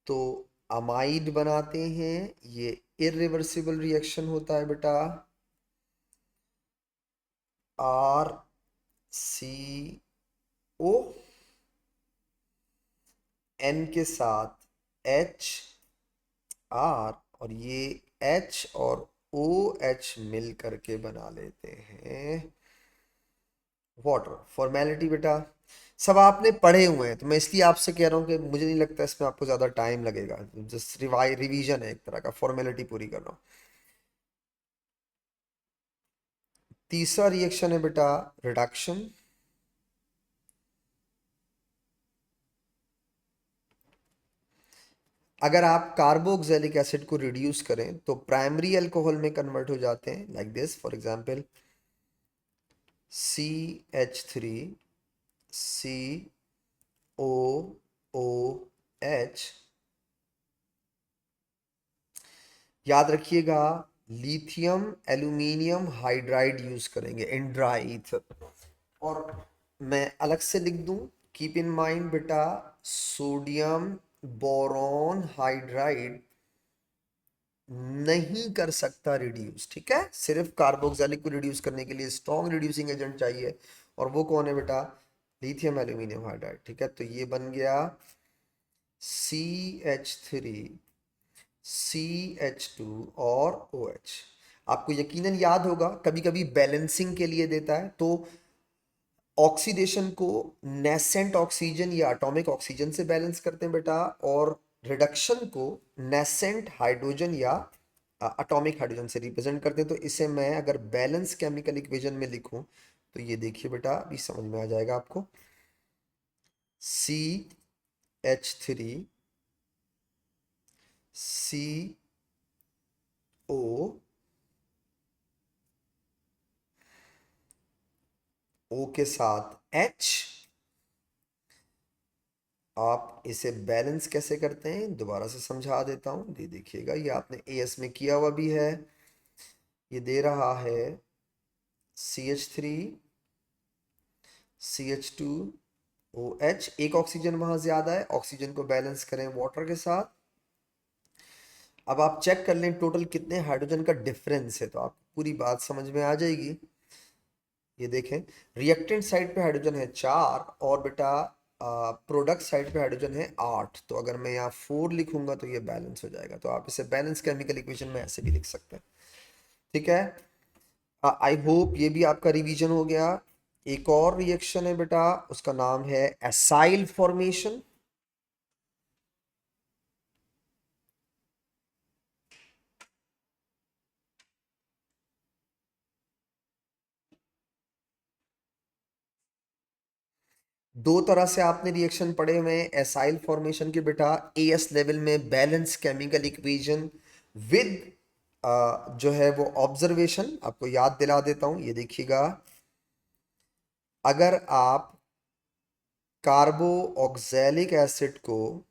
तो अमाइड बनाते हैं। ये इरिवर्सिबल रिएक्शन होता है बेटा, आर सी ओ, एन के साथ एच आर, और ये एच और ओ एच मिल करके बना लेते हैं वाटर। फॉर्मेलिटी बेटा सब आपने पढ़े हुए हैं, तो मैं इसलिए आपसे कह रहा हूँ कि मुझे नहीं लगता इसमें आपको ज़्यादा टाइम लगेगा, जस्ट रिवीजन है एक तरह का, फॉर्मेलिटी पूरी कर रहा हूँ। तीसरा रिएक्शन है बेटा रिडक्शन। अगर आप कार्बोक्सिलिक एसिड को रिड्यूस करें तो प्राइमरी अल्कोहल में कन्वर्ट हो जाते हैं, like this for example CH3 COOH। याद रखिएगा, लिथियम एल्यूमिनियम हाइड्राइड यूज करेंगे इन ड्राई ईथर। और मैं अलग से लिख दूं, कीप इन माइंड बेटा, सोडियम बोरॉन हाइड्राइड नहीं कर सकता रिड्यूस, ठीक है। सिर्फ कार्बोक्सिलिक को रिड्यूस करने के लिए स्ट्रॉन्ग रिड्यूसिंग एजेंट चाहिए, और वो कौन है बेटा, लिथियम एल्यूमिनियम हाइड्राइड, ठीक है। तो ये बन गया CH3 CH2 और OH। आपको यकीनन याद होगा, कभी कभी बैलेंसिंग के लिए देता है, तो ऑक्सीडेशन को नेसेंट ऑक्सीजन या एटॉमिक ऑक्सीजन से बैलेंस करते हैं बेटा, और रिडक्शन को नेसेंट हाइड्रोजन या एटॉमिक हाइड्रोजन से रिप्रेजेंट करते हैं। तो इसे मैं अगर बैलेंस केमिकल इक्वेशन में लिखूं, तो ये देखिए बेटा, अभी समझ में आ जाएगा आपको। CH3 CO O के साथ H, आप इसे बैलेंस कैसे करते हैं दोबारा से समझा देता हूं, ये देखिएगा, ये आपने AS में किया हुआ भी है। ये दे रहा है CH3 CH2OH, एक ऑक्सीजन वहां ज्यादा है, ऑक्सीजन को बैलेंस करें वाटर के साथ। अब आप चेक कर लें टोटल कितने हाइड्रोजन का डिफरेंस है, तो आपको पूरी बात समझ में आ जाएगी। ये देखें, रिएक्टेंट साइड पे हाइड्रोजन है 4, और बेटा प्रोडक्ट साइड पे हाइड्रोजन है 8। तो अगर मैं यहाँ 4 लिखूंगा तो ये बैलेंस हो जाएगा। तो आप इसे बैलेंस केमिकल इक्वेशन में ऐसे भी लिख सकते हैं, ठीक है। आई होप ये भी आपका रिवीजन हो गया। एक और रिएक्शन है बेटा, उसका नाम है एसाइल फॉर्मेशन। दो तरह से आपने रिएक्शन पढ़े हुए हैं एसाइल फॉर्मेशन के बेटा, AS लेवल में बैलेंस केमिकल इक्वेशन विद जो है वो ऑब्जर्वेशन, आपको याद दिला देता हूं, ये देखिएगा। अगर आप कार्बो ऑक्सैलिक एसिड को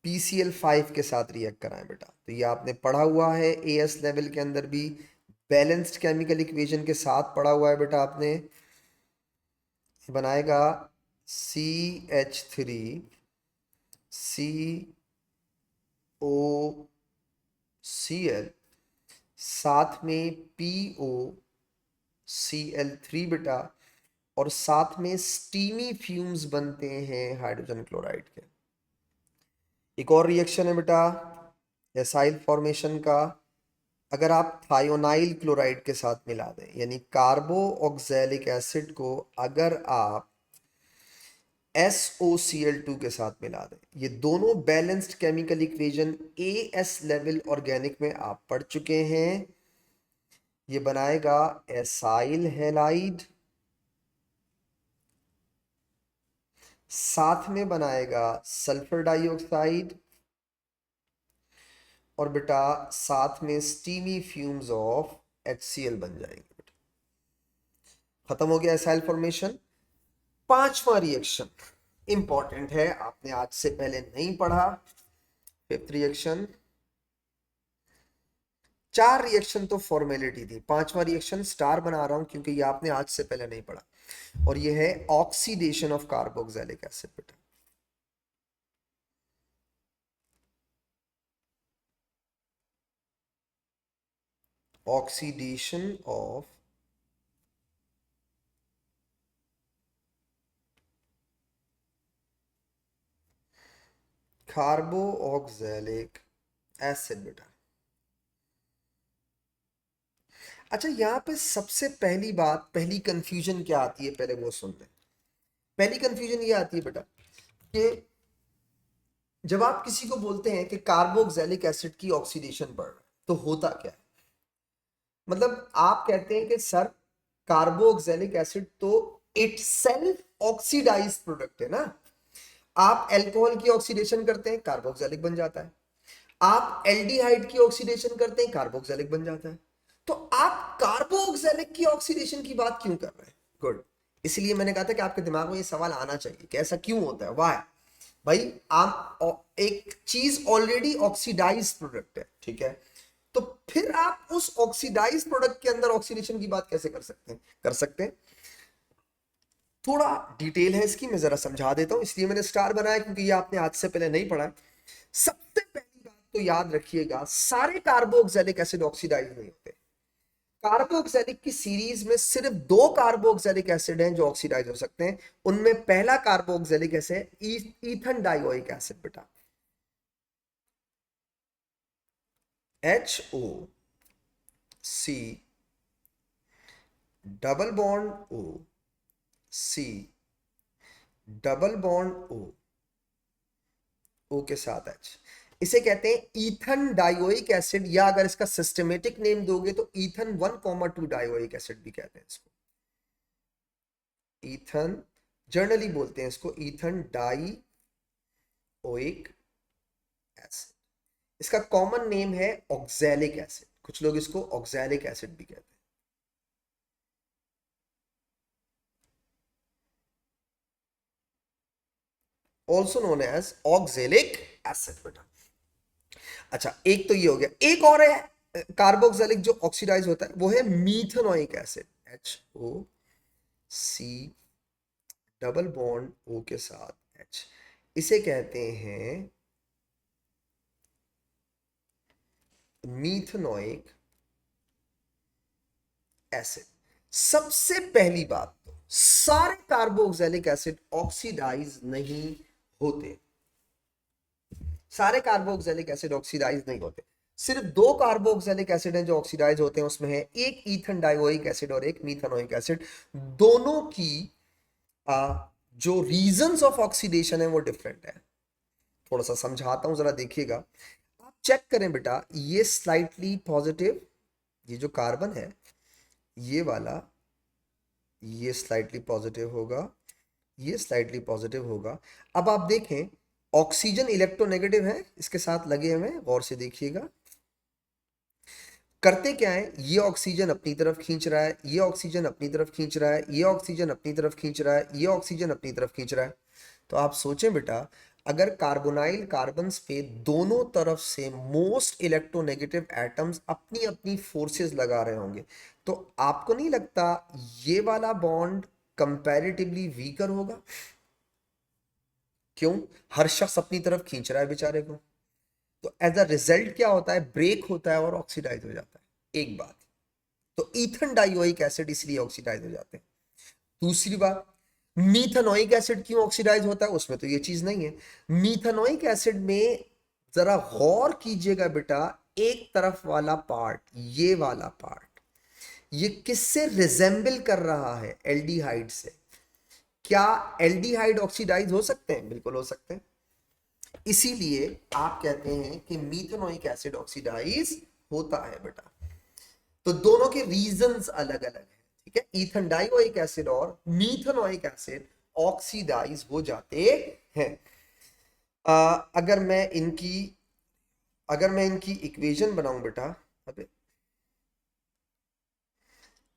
PCl5 के साथ रिएक्ट कराएं बेटा, तो ये आपने पढ़ा हुआ है AS लेवल के अंदर भी, बैलेंस्ड केमिकल इक्वेशन के साथ पढ़ा हुआ है बेटा आपने। बनाएगा CH3 COCl, साथ में POCl3 बेटा, और साथ में स्टीमी फ्यूम्स बनते हैं हाइड्रोजन क्लोराइड के। एक और रिएक्शन है बेटा एसाइल फॉर्मेशन का, अगर आप थायोनाइल क्लोराइड के साथ मिला दें, यानी कार्बो ऑक्सैलिक एसिड को अगर आप SOCl2 के साथ मिला दें, ये दोनों balanced chemical equation AS level organic में आप पढ़ चुके हैं। ये बनाएगा एसाइल हैलाइड, साथ में बनाएगा सल्फर डाइऑक्साइड, और बेटा साथ में स्टीमी फ्यूम्स ऑफ HCl बन जाएंगे। खत्म हो गया एसाइल फॉर्मेशन। पांचवा रिएक्शन इंपॉर्टेंट है, आपने आज से पहले नहीं पढ़ा। फिफ्थ रिएक्शन, चार रिएक्शन तो फॉर्मेलिटी थी, पांचवा रिएक्शन स्टार बना रहा हूं क्योंकि ये आपने आज से पहले नहीं पढ़ा, और ये है ऑक्सीडेशन ऑफ कार्बोक्सिलिक एसिड बेटा। ऑक्सीडेशन ऑफ कार्बोक्सिलिक एसिड बेटा। अच्छा, यहां पे सबसे पहली बात, पहली कंफ्यूजन क्या आती है, पहले वो सुन लें। पहली कंफ्यूजन ये आती है बेटा कि जब आप किसी को बोलते हैं कि कार्बोक्सिलिक एसिड की ऑक्सीडेशन बढ़ रहा है, तो होता क्या है। मतलब आप कहते हैं कि सर कार्बोक्सिलिक एसिड तो इटसेल्फ ऑक्सीडाइज्ड प्रोडक्ट है ना। आप अल्कोहल की ऑक्सीडेशन करते हैं, कार्बोक्सिलिक बन जाता है। आप एल्डिहाइड की ऑक्सीडेशन करते हैं, कार्बोक्सिलिक बन जाता है। तो आप कार्बोक्सिलिक की ऑक्सीडेशन की बात क्यों कर रहे हैं। गुड, इसलिए मैंने कहा था कि आपके दिमाग में ये सवाल आना चाहिए कि ऐसा क्यों होता है, वाई। भाई आप एक चीज ऑलरेडी ऑक्सीडाइज प्रोडक्ट है, ठीक है, तो फिर आप उस ऑक्सीडाइज प्रोडक्ट के अंदर ऑक्सीडेशन की बात कैसे कर सकते हैं? कर सकते हैं। थोड़ा डिटेल है इसकी, मैं जरा समझा देता हूं, इसलिए मैंने स्टार बनाया क्योंकि ये आपने आज से पहले नहीं पढ़ा है। सबसे पहली बात तो याद रखिएगा, सारे कार्बोक्सिलिक एसिड ऑक्सीडाइज नहीं होते। कार्बोक्सिलिक की सीरीज में सिर्फ दो कार्बोक्सिलिक एसिड हैं जो ऑक्सीडाइज हो सकते हैं। उनमें पहला carboxylic acid Ethan dioic acid बेटा, HOC double bond O, C double bond O के साथ H, इसे कहते हैं ईथन डाइओइक एसिड, या अगर इसका सिस्टमेटिक नेम दोगे तो ईथन 1,2 डाइओइक एसिड भी कहते हैं इसको। ईथन जर्नली बोलते हैं इसको ईथन डाइओइक एसिड। इसका कॉमन नेम है ऑक्सैलिक एसिड, कुछ लोग इसको ऑक्सैलिक एसिड भी कहते हैं। Also known as oxalic acid बेटा। अच्छा, एक तो ये हो गया, एक और है कार्बोक्सिलिक जो ऑक्सीडाइज होता है, वो है methanoic acid, HOC double bond O के साथ H, इसे कहते हैं मीथेनोइक एसिड। सबसे पहली बात तो सारे कार्बोक्सिलिक एसिड ऑक्सीडाइज नहीं होते। सारे कार्बोक्सिलिक एसिड ऑक्सीडाइज नहीं होते। सिर्फ दो कार्बोक्सिलिक एसिड हैं जो ऑक्सीडाइज होते हैं, उसमें है एक ईथन डाइओइक एसिड और एक मीथेनोइक एसिड। दोनों की जो रीजंस ऑफ ऑक्सीडेशन है वो डिफरेंट है। थोड़ा सा समझाता हूं, जरा देखिएगा। आप चेक करें बेटा, ये स्लाइटली पॉजिटिव, ये जो कार्बन है ये वाला, ये स्लाइटली पॉजिटिव होगा, ये स्लाइटली पॉजिटिव होगा। अब आप देखें, ऑक्सीजन इलेक्ट्रोनेगेटिव है इसके साथ लगे हुए, गौर से देखिएगा। करते क्या है, ये ऑक्सीजन अपनी तरफ खींच रहा है, ये ऑक्सीजन अपनी तरफ खींच रहा है, ये ऑक्सीजन अपनी तरफ खींच रहा है, ये ऑक्सीजन अपनी तरफ खींच रहा है। तो आप सोचें बेटा, अगर कार्बोनाइल कार्बन्स पे दोनों तरफ से मोस्ट इलेक्ट्रोनेगेटिव एटम्स अपनी अपनी फोर्सेस लगा रहे होंगे, तो आपको नहीं लगता ये वाला बॉन्ड कंपैरेटिवली वीकर होगा? क्यों? हर शख्स अपनी तरफ खींच रहा है बेचारे को। तो एज अ रिजल्ट क्या होता है, ब्रेक होता है और ऑक्सीडाइज हो जाता है। एक बात तो ईथन डाइओइक एसिड इसलिए ऑक्सीडाइज हो जाते हैं। दूसरी बात, मीथेनोइक एसिड क्यों ऑक्सीडाइज होता है, उसमें तो ये चीज नहीं है। मीथेनोइक एसिड में जरा गौर कीजिएगा बेटा, एक तरफ वाला पार्ट, ये वाला पार्ट, ये किससे रिजेंबल कर रहा है? एल्डिहाइड से। क्या एल्डिहाइड ऑक्सीडाइज हो सकते हैं? बिल्कुल हो सकते हैं। इसीलिए आप कहते हैं कि मीथेनोइक एसिड ऑक्सीडाइज होता है बेटा। तो दोनों के रीजंस अलग अलग हैं, ठीक है। ईथन डाइओइक एसिड और मीथेनोइक एसिड ऑक्सीडाइज हो जाते हैं। अगर मैं इनकी इक्वेशन बनाऊं बेटा, अबे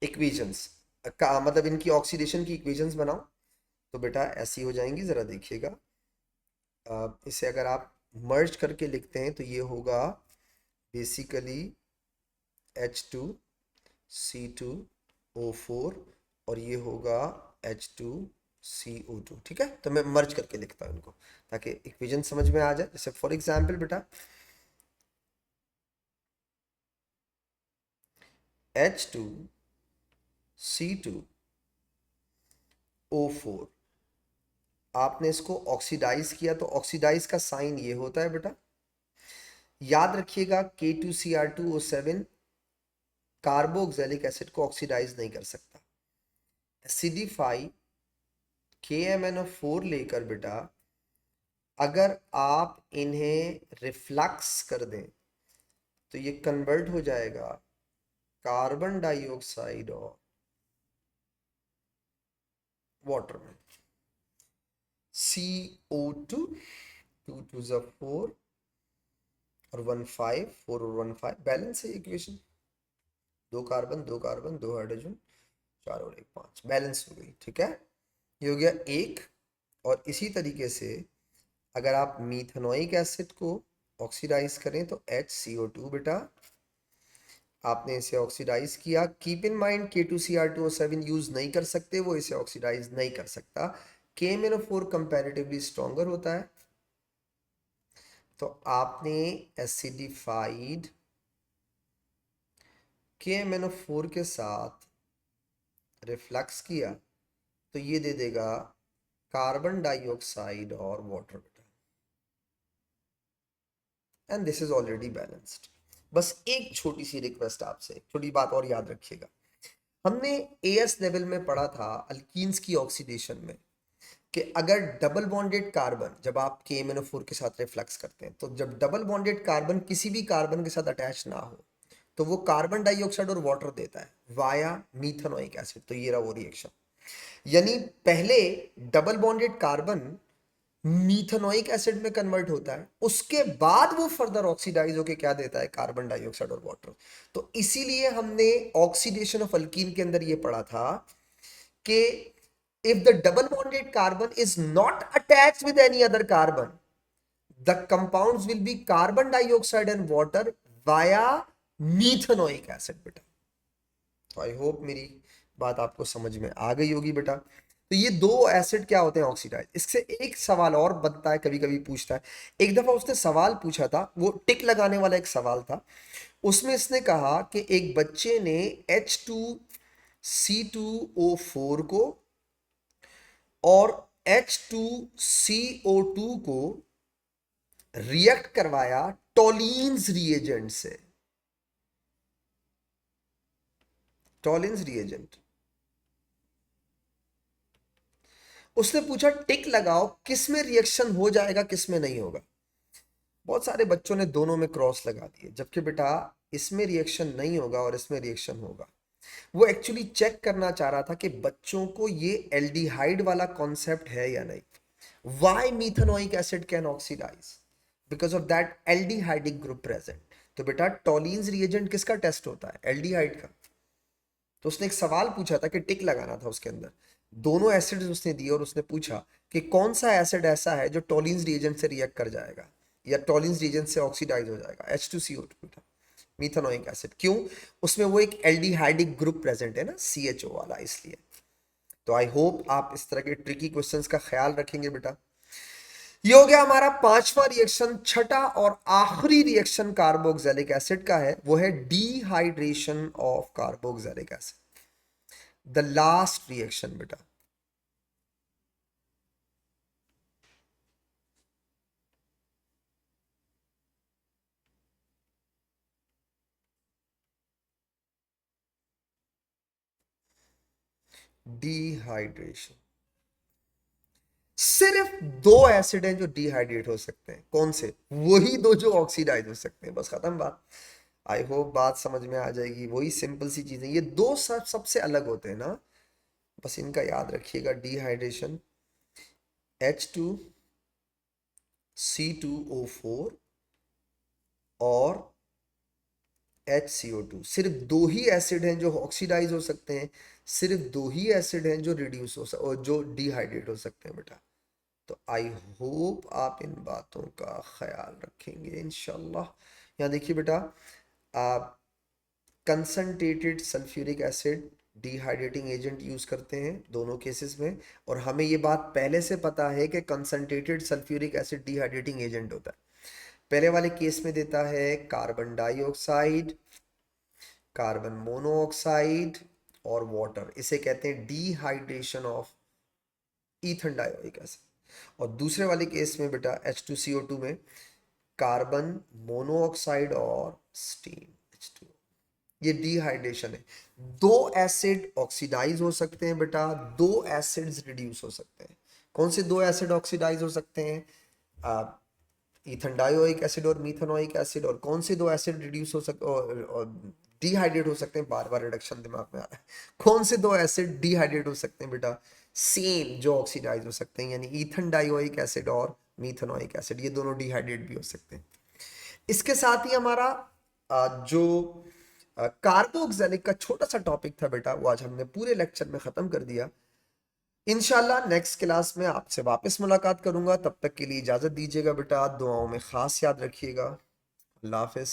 इक्वेशंस का मतलब इनकी ऑक्सीडेशन की इक्वेशंस बनाऊं तो बेटा ऐसी हो जाएंगी, जरा देखिएगा। इसे अगर आप मर्ज करके लिखते हैं तो ये होगा बेसिकली H2C2O4 और ये होगा H2CO2, ठीक है। तो मैं मर्ज करके लिखता हूं इनको ताकि इक्वेशन समझ में आ जाए। जैसे फॉर एग्जांपल बेटा, H2C2O4, आपने इसको ऑक्सीडाइज किया तो ऑक्सीडाइज का साइन ये होता है बेटा। याद रखिएगा K2Cr2O7 कार्बोक्सिलिक एसिड को ऑक्सीडाइज नहीं कर सकता। एसिडिफाई KMnO4 लेकर बेटा अगर आप इन्हें रिफ्लक्स कर दें तो ये कन्वर्ट हो जाएगा कार्बन डाइऑक्साइड और वाटर में। CO2, 2 2 4 और 1 5, 4 और 1 5, बैलेंस है इक्वेशन। दो कार्बन, दो कार्बन, दो हाइड्रोजन, 4 और 1 5, बैलेंस हो गई, ठीक है। ये हो गया एक। और इसी तरीके से अगर आप मीथेनोइक एसिड को ऑक्सीडाइज करें तो HCO2 बेटा आपने इसे ऑक्सीडाइज किया। Keep in mind K2Cr2O7 use नहीं कर सकते, वो इसे ऑक्सीडाइज नहीं कर सकता। KMnO4 कंपैरेटिवली स्ट्रॉन्गर होता है। तो आपने एसिडिफाइड KMnO4 के साथ रिफ्लक्स किया तो ये दे देगा कार्बन डाइऑक्साइड और water. And this is already balanced. बस एक छोटी सी रिक्वेस्ट आपसे, एक छोटी बात और याद रखिएगा। हमने एएस लेवल में पढ़ा था अल्कीन्स की ऑक्सीडेशन में कि अगर डबल बॉन्डेड कार्बन, जब आप KMnO4 के साथ रिफ्लक्स करते हैं, तो जब डबल बॉन्डेड कार्बन किसी भी कार्बन के साथ अटैच ना हो तो वो कार्बन डाइऑक्साइड और वाटर देता है वाया मीथेनोइक एसिड। तो ये रहा वो रिएक्शन। यानी पहले double bonded carbon methanoic acid में कन्वर्ट होता है, उसके बाद वो फर्दर ऑक्सीडाइज होके क्या देता है, कार्बन डाइऑक्साइड और वाटर। तो इसीलिए हमने ऑक्सीडेशन ऑफ अल्कीन के अंदर ये पढ़ा था कि if the double bonded carbon is not attached with any other carbon, the compounds will be carbon dioxide and water via methanoic acid बेटा। तो आई होप मेरी बात आपको समझ में आ गई होगी बेटा। तो ये दो एसिड क्या होते हैं, ऑक्सीडाइज। इससे एक सवाल और बनता है, कभी कभी पूछता है। एक दफा उसने सवाल पूछा था, वो टिक लगाने वाला एक सवाल था। उसमें इसने कहा कि एक बच्चे ने H2C2O4 को और H2CO2 को रिएक्ट करवाया टॉलिन्स रिएजेंट से। Tollens reagent. उसने पूछा टिक लगाओ किस में रिएक्शन हो जाएगा, किस में नहीं होगा। बहुत सारे बच्चों ने दोनों में क्रॉस लगा दिए, जबकि बेटा इसमें रिएक्शन नहीं होगा और इसमें रिएक्शन होगा। वो एक्चुअली चेक करना चाह रहा था कि बच्चों को ये एल्डिहाइड वाला कॉन्सेप्ट है या नहीं। Why methanoic acid can oxidise? Because of that aldehydic group present. तो बेटा टॉलिन्स रिएजेंट किसका टेस्ट होता है, एल्डिहाइड का। तो उसने एक सवाल पूछा था कि टिक लगाना था उसके अंदर। दोनों एसिड्स उसने दिए और उसने पूछा कि कौन सा एसिड ऐसा है जो टॉलिन्स रिएजेंट से रिएक्ट कर जाएगा या टॉलिन्स रिएजेंट से ऑक्सीडाइज हो जाएगा। H2CO2 बेटा, मीथेनोइक एसिड। क्यों? उसमें वो एक एल्डिहाइडिक ग्रुप प्रेजेंट है ना, CHO वाला, इसलिए। तो आई होप आप इस तरह के ट्रिकी क्वेश्चंस का ख्याल रखेंगे बेटा। ये हो गया हमारा पांचवा रिएक्शन। छठा और आखिरी रिएक्शन कार्बोक्सिलिक एसिड का है, वो है dehydration of carboxylic acid. The last reaction बेटा। डिहाइड्रेशन। सिर्फ दो एसिड हैं जो डिहाइड्रेट हो सकते हैं, कौन से? वही दो जो ऑक्सीडाइज हो सकते हैं, बस खत्म बात। आई होप बात समझ में आ जाएगी। वही सिंपल सी चीजें, ये दो सबसे अलग होते हैं ना, बस इनका याद रखिएगा। डिहाइड्रेशन H2C2O4 और HCO2। सिर्फ दो ही एसिड हैं जो ऑक्सीडाइज हो सकते हैं, सिर्फ दो ही एसिड हैं जो रिड्यूस हो सकते और जो डिहाइड्रेट हो सकते हैं बेटा। तो आई होप आप इन बातों का ख्याल रखेंगे इंशाल्लाह। यहाँ देखिए बेटा, आप concentrated sulphuric acid dehydrating agent use करते हैं दोनों केसेस में। और हमें ये बात पहले से पता है कि concentrated sulphuric acid dehydrating agent होता है। पहले वाले केस में देता है कार्बन डाइऑक्साइड, कार्बन मोनोऑक्साइड और वाटर। इसे कहते हैं dehydration of Ethan dioic acid. और दूसरे वाले केस में बेटा H2CO2 में कार्बन मोनोऑक्साइड और स्टीम H2। ये डिहाइड्रेशन है। दो एसिड ऑक्सीडाइज हो सकते हैं बेटा, दो एसिड्स रिड्यूस हो सकते हैं। कौन से दो एसिड ऑक्सीडाइज हो सकते हैं? ईथन डायोइक एसिड और मीथेनोइक एसिड। और कौन से दो एसिड रिड्यूस हो सकते और डिहाइड्रेट हो सकते हैं? बार बार रिडक्शन दिमाग में आ रहा है। कौन से दो एसिड डिहाइड्रेट हो सकते हैं बेटा? सेम जो ऑक्सीडाइज हो सकते हैं, यानी ईथन डायोइक एसिड और मीथेनोइक एसिड, ये दोनों डिहाइड्रेट भी हो सकते हैं। इसके साथ ही हमारा जो कार्बोक्सिलिक का छोटा सा टॉपिक था बेटा, वो आज हमने पूरे लेक्चर में खत्म कर दिया। इंशाल्लाह नेक्स्ट क्लास में आपसे वापस मुलाकात करूंगा। तब तक के लिए इजाजत दीजिएगा बेटा। दुआओं में खास याद रखिएगा। अल्लाह हाफिज।